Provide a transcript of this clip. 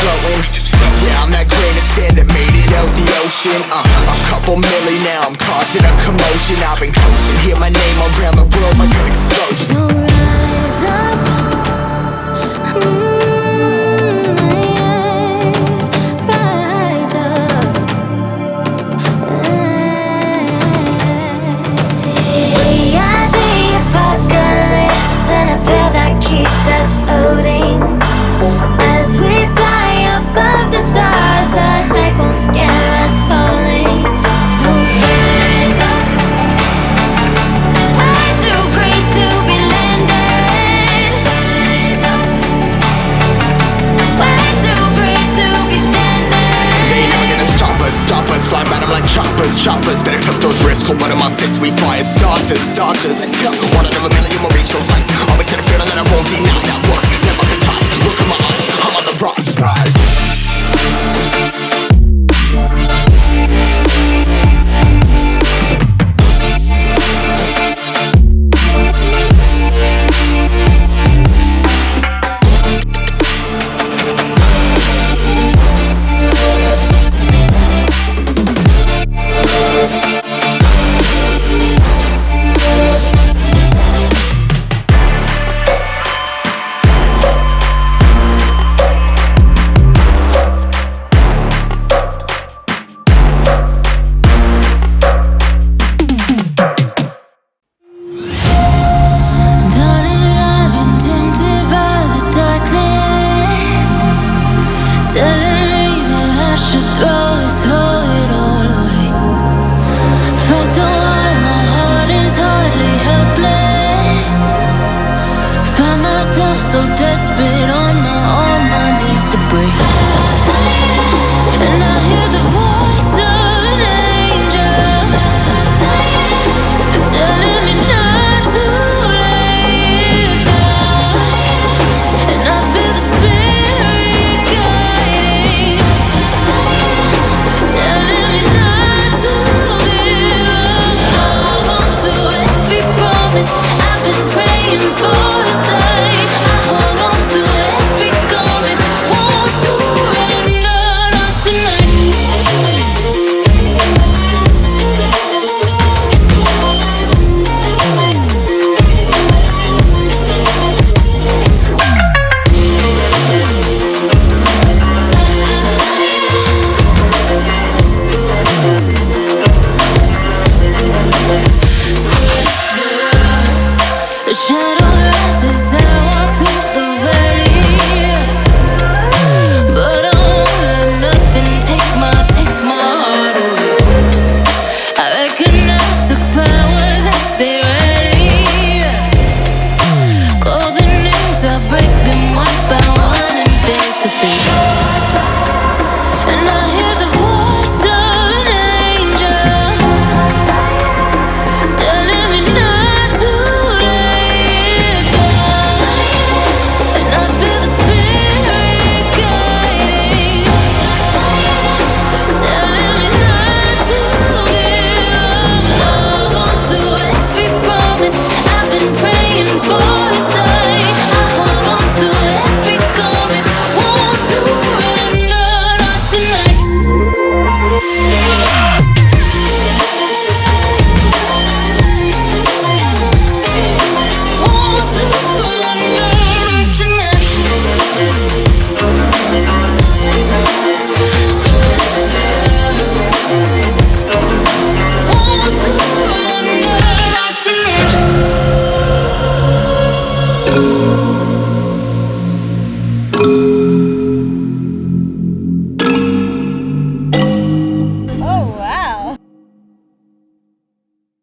floating. Yeah, I'm that grain of sand that made it out the ocean. A couple milli now, I'm causing a commotion. I've been coasting, hear my name around the world like an explosion. So rise up, rise up. We are the apocalypse, and a pill that keeps us floating. As we fly above the stars, the light won't scare us falling. So rise up. Way too great to be landed. Rise up. Way too great to be standing. They never gonna stop us, fly by them like choppers. Better cut those risks, hold one of my fists, we fire starters. Let's go, one out of a million, we'll reach those heights. Always had a feeling that I won't deny that work, never could toss. Look at my eyes, I'm on the rise. And I